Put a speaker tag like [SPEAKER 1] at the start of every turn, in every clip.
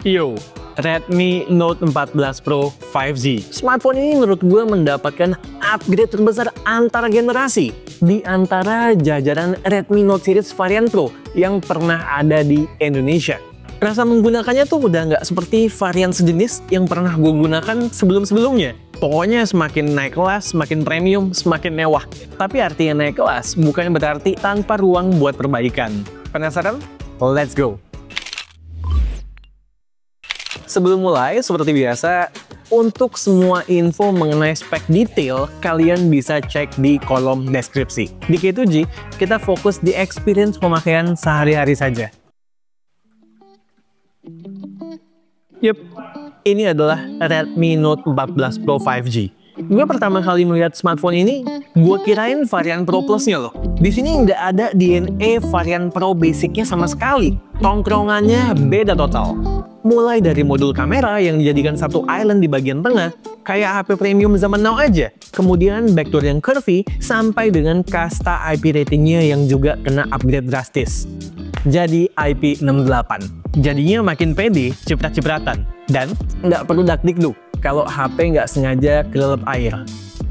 [SPEAKER 1] Yo, Redmi Note 14 Pro 5G. Smartphone ini menurut gue mendapatkan upgrade terbesar antar generasi di antara jajaran Redmi Note series varian Pro yang pernah ada di Indonesia. Rasa menggunakannya tuh udah nggak seperti varian sejenis yang pernah gue gunakan sebelum-sebelumnya. Pokoknya semakin naik kelas, semakin premium, semakin mewah. Tapi artinya naik kelas bukan berarti tanpa ruang buat perbaikan. Penasaran? Let's go! Sebelum mulai, seperti biasa, untuk semua info mengenai spek detail, kalian bisa cek di kolom deskripsi. Di K2G, kita fokus di experience pemakaian sehari-hari saja. Yup, ini adalah Redmi Note 14 Pro 5G. Gue pertama kali melihat smartphone ini, gue kirain varian Pro Plus-nya loh. Di sini nggak ada DNA varian Pro basic-nya sama sekali. Tongkrongannya beda total. Mulai dari modul kamera yang dijadikan satu island di bagian tengah, kayak HP premium zaman now aja. Kemudian backdoor yang curvy, sampai dengan kasta IP ratingnya yang juga kena upgrade drastis. Jadi IP68. Jadinya makin pede, ciprat-cipratan. Dan nggak perlu dakdikduk kalau HP nggak sengaja kelelep air.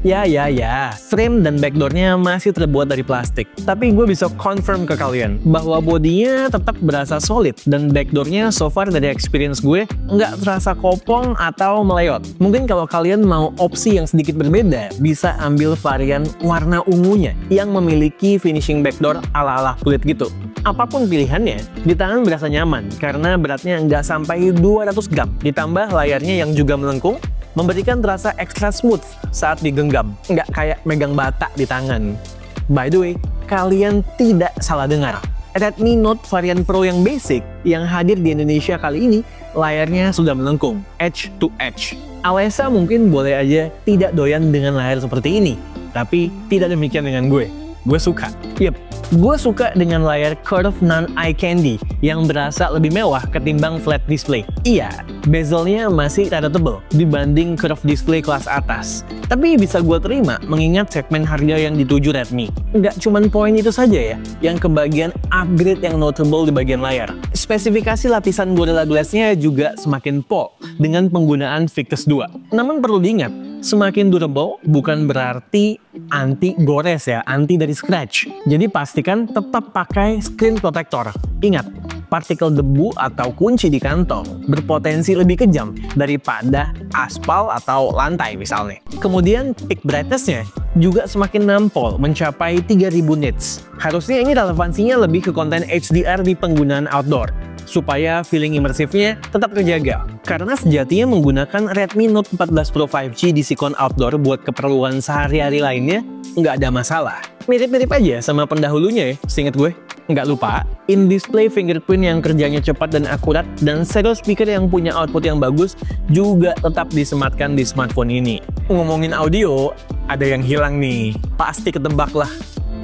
[SPEAKER 1] Ya, frame dan backdoornya masih terbuat dari plastik. Tapi gue bisa confirm ke kalian bahwa bodinya tetap berasa solid dan backdoornya so far dari experience gue nggak terasa kopong atau meleyot. Mungkin kalau kalian mau opsi yang sedikit berbeda, bisa ambil varian warna ungunya yang memiliki finishing backdoor ala-ala kulit gitu. Apapun pilihannya, di tangan berasa nyaman karena beratnya nggak sampai 200 gram. Ditambah layarnya yang juga melengkung, memberikan rasa ekstra smooth saat digenggam, nggak kayak megang bata di tangan. By the way, kalian tidak salah dengar. Redmi Note varian Pro yang basic yang hadir di Indonesia kali ini, layarnya sudah melengkung, edge to edge. Alessa mungkin boleh aja tidak doyan dengan layar seperti ini, tapi tidak demikian dengan gue. Gue suka. Yep, gue suka dengan layar curve non-eye candy yang berasa lebih mewah ketimbang flat display. Iya, bezelnya masih rada tebal dibanding curve display kelas atas. Tapi bisa gue terima mengingat segmen harga yang dituju Redmi. Nggak cuman poin itu saja ya, yang kebagian upgrade yang notable di bagian layar. Spesifikasi lapisan Gorilla Glass-nya juga semakin pol dengan penggunaan Victus 2. Namun perlu diingat, semakin durable bukan berarti anti gores ya, anti dari scratch. Jadi pastikan tetap pakai screen protector. Ingat, partikel debu atau kunci di kantong berpotensi lebih kejam daripada aspal atau lantai misalnya. Kemudian peak brightness-nya juga semakin nampol mencapai 3000 nits. Harusnya ini relevansinya lebih ke konten HDR di penggunaan outdoor, supaya feeling imersifnya tetap terjaga. Karena sejatinya menggunakan Redmi Note 14 Pro 5G di sikon outdoor buat keperluan sehari-hari lainnya nggak ada masalah. Mirip-mirip aja sama pendahulunya ya, seinget gue. Nggak lupa, in-display fingerprint yang kerjanya cepat dan akurat, dan stereo speaker yang punya output yang bagus juga tetap disematkan di smartphone ini. Ngomongin audio, ada yang hilang nih. Pasti ketebak lah.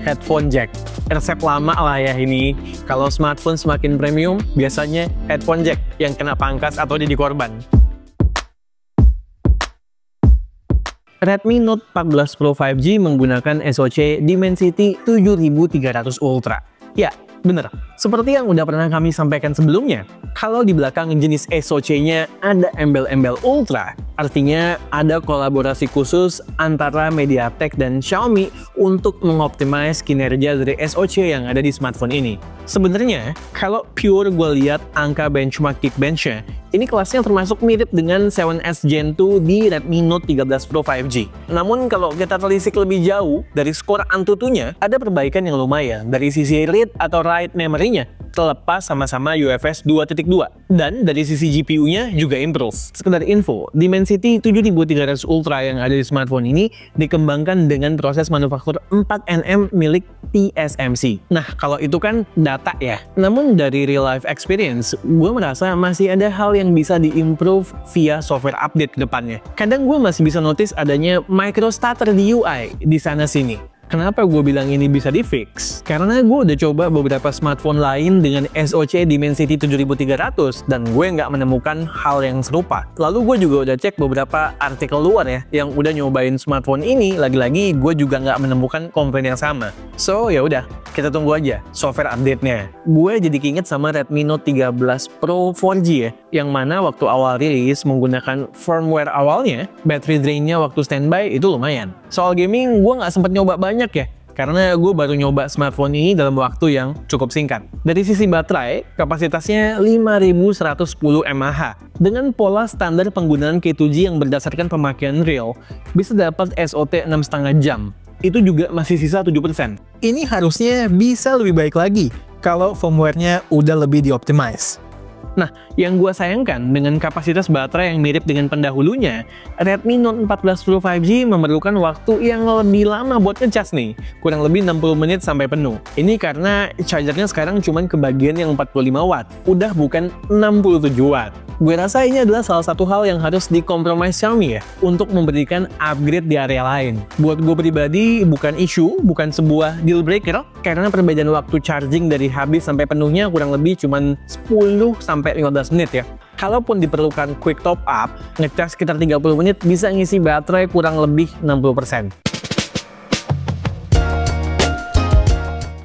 [SPEAKER 1] Headphone jack. Resep lama lah ya ini. Kalau smartphone semakin premium, biasanya headphone jack yang kena pangkas atau jadi korban. Redmi Note 14 Pro 5G menggunakan SoC Dimensity 7300 Ultra. Ya, bener. Seperti yang udah pernah kami sampaikan sebelumnya, kalau di belakang jenis SoC-nya ada embel-embel Ultra, artinya ada kolaborasi khusus antara MediaTek dan Xiaomi untuk mengoptimize kinerja dari SoC yang ada di smartphone ini. Sebenarnya, kalau pure gue lihat angka benchmark Geekbench-nya, ini kelasnya termasuk mirip dengan 7S Gen 2 di Redmi Note 13 Pro 5G. Namun kalau kita telisik lebih jauh dari skor Antutunya, ada perbaikan yang lumayan dari sisi read atau write memory-nya, terlepas sama-sama UFS 2.2. Dan dari sisi GPU-nya juga improve. Sekedar info, Dimensity 7300 Ultra yang ada di smartphone ini dikembangkan dengan proses manufaktur 4nm milik TSMC. Nah, kalau itu kan data ya. Namun dari real life experience, gue merasa masih ada hal yang bisa diimprove via software update ke depannya. Kadang gue masih bisa notice adanya microstutter di UI di sana-sini. Kenapa gue bilang ini bisa di-fix? Karena gue udah coba beberapa smartphone lain dengan SoC Dimensity 7300 dan gue nggak menemukan hal yang serupa. Lalu gue juga udah cek beberapa artikel luar ya yang udah nyobain smartphone ini, lagi-lagi gue juga nggak menemukan komplain yang sama. So ya udah, kita tunggu aja software update-nya. Gue jadi keinget sama Redmi Note 13 Pro 4G ya, yang mana waktu awal rilis menggunakan firmware awalnya, battery drainnya waktu standby itu lumayan. Soal gaming, gue nggak sempet nyoba banyak ya, karena gue baru nyoba smartphone ini dalam waktu yang cukup singkat. Dari sisi baterai, kapasitasnya 5110 mAh. Dengan pola standar penggunaan K2G yang berdasarkan pemakaian real, bisa dapat SOT 6,5 jam. Itu juga masih sisa 7%. Ini harusnya bisa lebih baik lagi kalau firmware-nya udah lebih dioptimize. Nah, yang gue sayangkan dengan kapasitas baterai yang mirip dengan pendahulunya, Redmi Note 14 Pro 5G memerlukan waktu yang lebih lama buat ngecas nih, kurang lebih 60 menit sampai penuh. Ini karena chargernya sekarang cuma kebagian yang 45 watt, udah bukan 67 watt. Gue rasa ini adalah salah satu hal yang harus dikompromis Xiaomi ya, untuk memberikan upgrade di area lain. Buat gue pribadi, bukan isu, bukan sebuah deal breaker, karena perbedaan waktu charging dari habis sampai penuhnya kurang lebih cuma 10-15 menit ya. Kalaupun diperlukan quick top up, ngecas sekitar 30 menit bisa ngisi baterai kurang lebih 60%.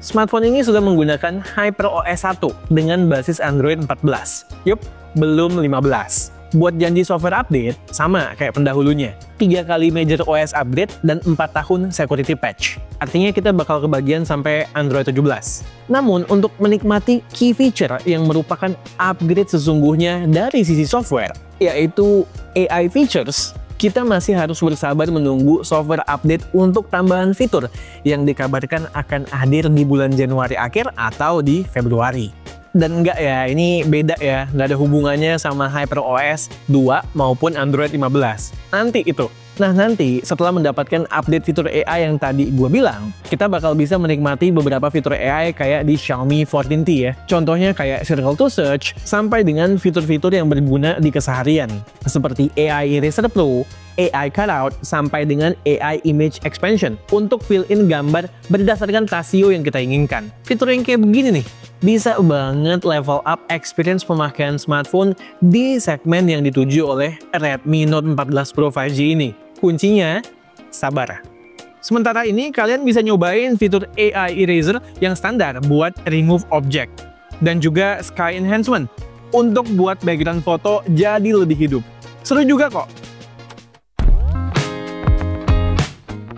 [SPEAKER 1] Smartphone ini sudah menggunakan HyperOS 1 dengan basis Android 14. Yup, belum 15. Buat janji software update, sama kayak pendahulunya. 3 kali major OS update dan 4 tahun security patch. Artinya kita bakal kebagian sampai Android 17. Namun, untuk menikmati key feature yang merupakan upgrade sesungguhnya dari sisi software, yaitu AI features, kita masih harus bersabar menunggu software update untuk tambahan fitur yang dikabarkan akan hadir di bulan Januari akhir atau di Februari. Dan enggak ya, ini beda ya, nggak ada hubungannya sama HyperOS 2 maupun Android 15. Nanti itu. Nah nanti, setelah mendapatkan update fitur AI yang tadi gue bilang, kita bakal bisa menikmati beberapa fitur AI kayak di Xiaomi 14T ya. Contohnya kayak Circle to Search, sampai dengan fitur-fitur yang berguna di keseharian. Seperti AI Eraser Pro, AI Cutout, sampai dengan AI Image Expansion untuk fill-in gambar berdasarkan rasio yang kita inginkan. Fitur yang kayak begini nih, bisa banget level up experience pemakaian smartphone di segmen yang dituju oleh Redmi Note 14 Pro 5G ini. Kuncinya, sabar. Sementara ini, kalian bisa nyobain fitur AI Eraser yang standar buat remove object. Dan juga Sky Enhancement untuk buat background foto jadi lebih hidup. Seru juga kok.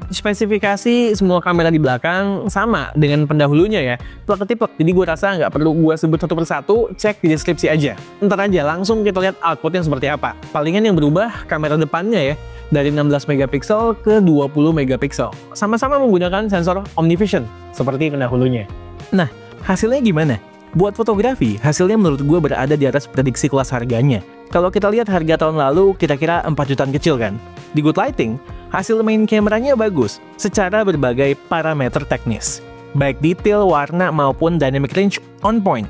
[SPEAKER 1] Spesifikasi semua kamera di belakang sama dengan pendahulunya ya, plek-ketiplek, jadi gue rasa nggak perlu gue sebut satu persatu, cek di deskripsi aja. Ntar aja langsung kita lihat outputnya seperti apa. Palingan yang berubah kamera depannya ya, dari 16 megapiksel ke 20 megapiksel. Sama-sama menggunakan sensor OmniVision, seperti pendahulunya. Nah, hasilnya gimana? Buat fotografi, hasilnya menurut gue berada di atas prediksi kelas harganya. Kalau kita lihat harga tahun lalu, kira-kira 4 jutaan kecil kan? Di Good Lighting, hasil main kameranya bagus secara berbagai parameter teknis. Baik detail, warna, maupun dynamic range on point.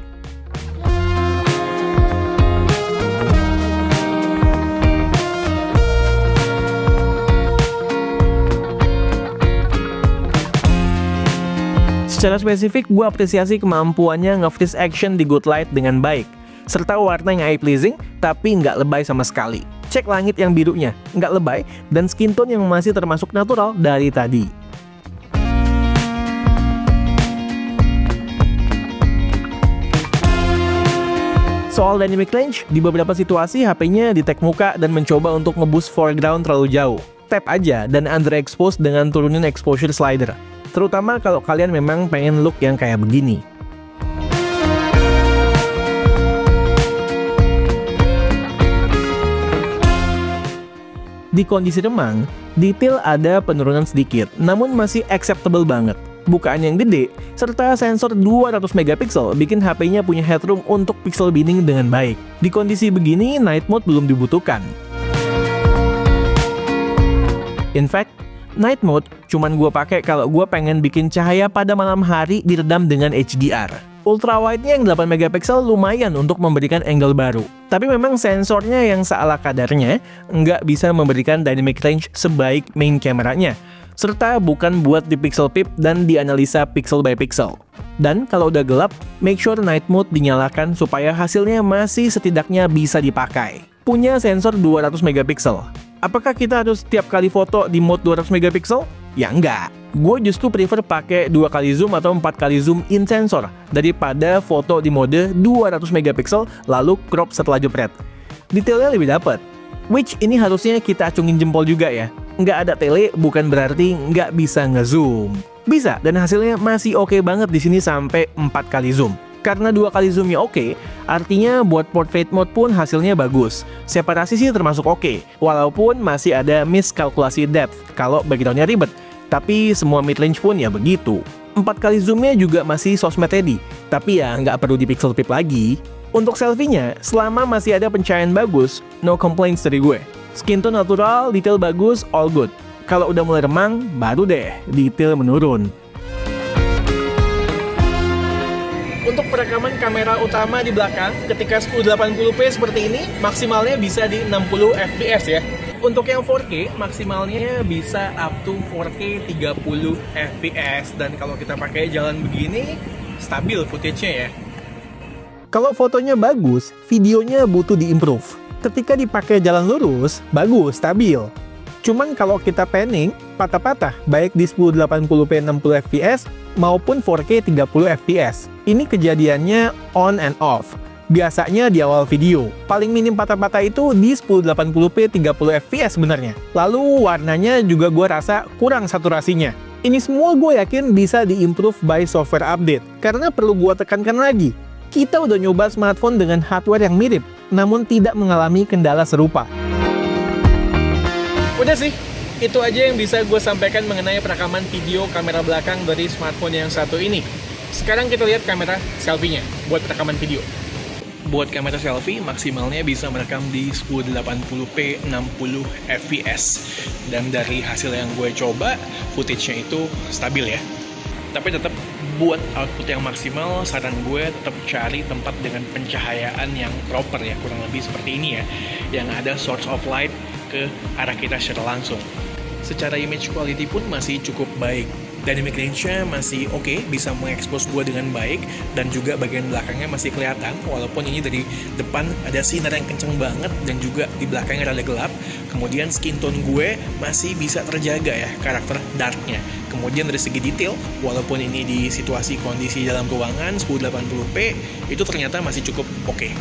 [SPEAKER 1] Secara spesifik, gue apresiasi kemampuannya nge-freeze action di Good Light dengan baik, serta warna yang eye-pleasing, tapi nggak lebay sama sekali. Cek langit yang birunya, nggak lebay, dan skin tone yang masih termasuk natural dari tadi. Soal dynamic range, di beberapa situasi HP-nya di-tag muka dan mencoba untuk nge-boost foreground terlalu jauh. Tap aja dan underexpose dengan turunin exposure slider. Terutama kalau kalian memang pengen look yang kayak begini. Di kondisi remang, detail ada penurunan sedikit, namun masih acceptable banget. Bukaan yang gede, serta sensor 200 megapiksel bikin HP-nya punya headroom untuk pixel binning dengan baik. Di kondisi begini, night mode belum dibutuhkan. In fact, night mode cuman gue pakai kalau gue pengen bikin cahaya pada malam hari diredam dengan HDR. Ultrawide-nya yang 8 megapiksel lumayan untuk memberikan angle baru. Tapi memang sensornya yang seala kadarnya nggak bisa memberikan dynamic range sebaik main kameranya. Serta bukan buat di pixel peep dan dianalisa pixel by pixel. Dan kalau udah gelap, make sure night mode dinyalakan supaya hasilnya masih setidaknya bisa dipakai. Punya sensor 200 megapiksel. Apakah kita harus setiap kali foto di mode 200 megapiksel? Ya enggak. gue justru prefer pakai 2 kali zoom atau 4 kali zoom in sensor daripada foto di mode 200 megapiksel lalu crop setelah jepret. Detailnya lebih dapet. Which ini harusnya kita acungin jempol juga ya. Nggak ada tele bukan berarti nggak bisa ngezoom. Bisa, dan hasilnya masih oke banget di sini sampai 4 kali zoom. Karena 2 kali zoomnya oke, artinya buat portrait mode pun hasilnya bagus. Separasi sih termasuk oke, walaupun masih ada miskalkulasi depth kalau backgroundnya ribet. Tapi semua mid-range pun ya begitu. 4 kali zoomnya juga masih sosmed ready, tapi ya nggak perlu di pixel peep lagi. Untuk selfie-nya, selama masih ada pencahayaan bagus, no complaints dari gue. Skin tone natural, detail bagus, all good. Kalau udah mulai remang, baru deh detail menurun. Untuk perekaman kamera utama di belakang, ketika 1080p seperti ini, maksimalnya bisa di 60 fps ya. Untuk yang 4K, maksimalnya bisa up to 4K 30 fps. Dan kalau kita pakai jalan begini, stabil footage-nya ya. Kalau fotonya bagus, videonya butuh diimprove. Ketika dipakai jalan lurus, bagus, stabil. Cuman kalau kita panning, patah-patah, baik di 1080p 60 fps maupun 4K 30 fps. Ini kejadiannya on and off. Biasanya di awal video. Paling minim patah-patah itu di 1080p 30 fps sebenarnya. Lalu warnanya juga gue rasa kurang saturasinya. Ini semua gue yakin bisa diimprove by software update. Karena perlu gue tekankan lagi, kita udah nyoba smartphone dengan hardware yang mirip, namun tidak mengalami kendala serupa. Udah sih, itu aja yang bisa gue sampaikan mengenai perekaman video kamera belakang dari smartphone yang satu ini. Sekarang kita lihat kamera selfie-nya buat rekaman video. Buat kamera selfie, maksimalnya bisa merekam di 1080p 60 fps. Dan dari hasil yang gue coba, footage-nya itu stabil ya. Tapi tetap buat output yang maksimal, saran gue tetap cari tempat dengan pencahayaan yang proper ya, kurang lebih seperti ini ya, yang ada source of light ke arah kita secara langsung. Secara image quality pun masih cukup baik. Dynamic range-nya masih oke, bisa mengekspos gue dengan baik, dan juga bagian belakangnya masih kelihatan, walaupun ini dari depan ada sinar yang kenceng banget, dan juga di belakangnya rada gelap. Kemudian skin tone gue masih bisa terjaga ya, karakter darknya. Kemudian dari segi detail, walaupun ini di situasi kondisi dalam ruangan 1080p, itu ternyata masih cukup oke.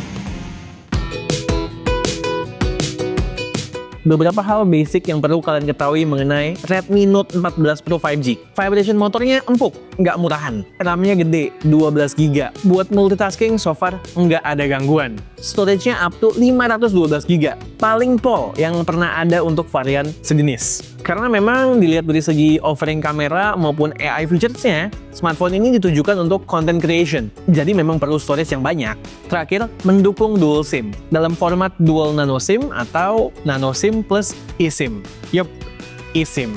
[SPEAKER 1] Beberapa hal basic yang perlu kalian ketahui mengenai Redmi Note 14 Pro 5G. Vibration motornya empuk, nggak murahan. RAM-nya gede, 12GB. Buat multitasking so far nggak ada gangguan. Storage-nya up to 512GB. Paling pol yang pernah ada untuk varian sejenis. Karena memang dilihat dari segi offering kamera maupun AI features-nya, smartphone ini ditujukan untuk content creation. Jadi memang perlu storage yang banyak. Terakhir, mendukung dual SIM dalam format dual nano SIM atau nano SIM plus eSIM. Yup, eSIM.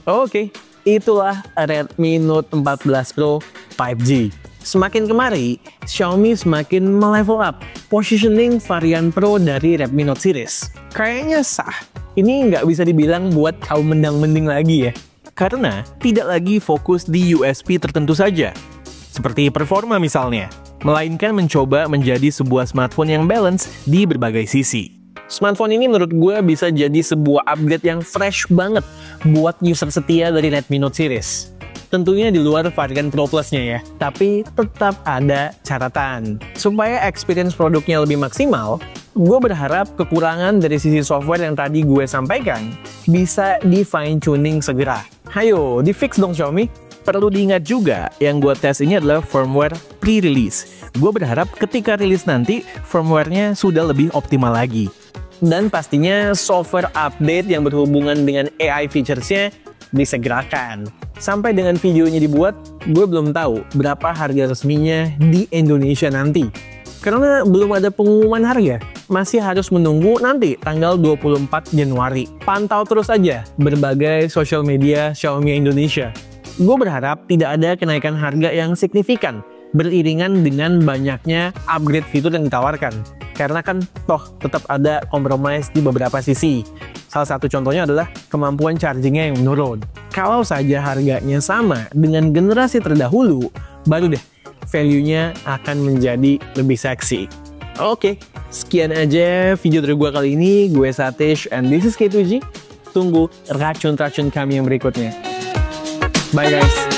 [SPEAKER 1] Oke, itulah Redmi Note 14 Pro 5G. Semakin kemari, Xiaomi semakin melevel up positioning varian Pro dari Redmi Note series. Kayaknya sah. Ini nggak bisa dibilang buat kaum mendang-mending lagi ya. Karena tidak lagi fokus di USP tertentu saja. Seperti performa misalnya. Melainkan mencoba menjadi sebuah smartphone yang balance di berbagai sisi. Smartphone ini menurut gue bisa jadi sebuah upgrade yang fresh banget buat user setia dari Redmi Note series. Tentunya di luar varian Pro Plus-nya ya, tapi tetap ada catatan. Supaya experience produknya lebih maksimal, gue berharap kekurangan dari sisi software yang tadi gue sampaikan bisa di fine tuning segera. Hayo, di fix dong Xiaomi. Perlu diingat juga, yang gue tes ini adalah firmware pre-release. Gue berharap ketika rilis nanti, firmware-nya sudah lebih optimal lagi. Dan pastinya software update yang berhubungan dengan AI features-nya disegerakan. Sampai dengan videonya dibuat, gue belum tahu berapa harga resminya di Indonesia nanti. Karena belum ada pengumuman harga, masih harus menunggu nanti tanggal 24 Januari. Pantau terus aja berbagai social media Xiaomi Indonesia. Gue berharap tidak ada kenaikan harga yang signifikan beriringan dengan banyaknya upgrade fitur yang ditawarkan. Karena kan toh tetap ada compromise di beberapa sisi. Salah satu contohnya adalah kemampuan chargingnya yang menurun. Kalau saja harganya sama dengan generasi terdahulu, baru deh value-nya akan menjadi lebih seksi. Oke, sekian aja video dari gue kali ini. Gue Satish and this is K2G. tunggu racun-racun kami yang berikutnya. Bye guys.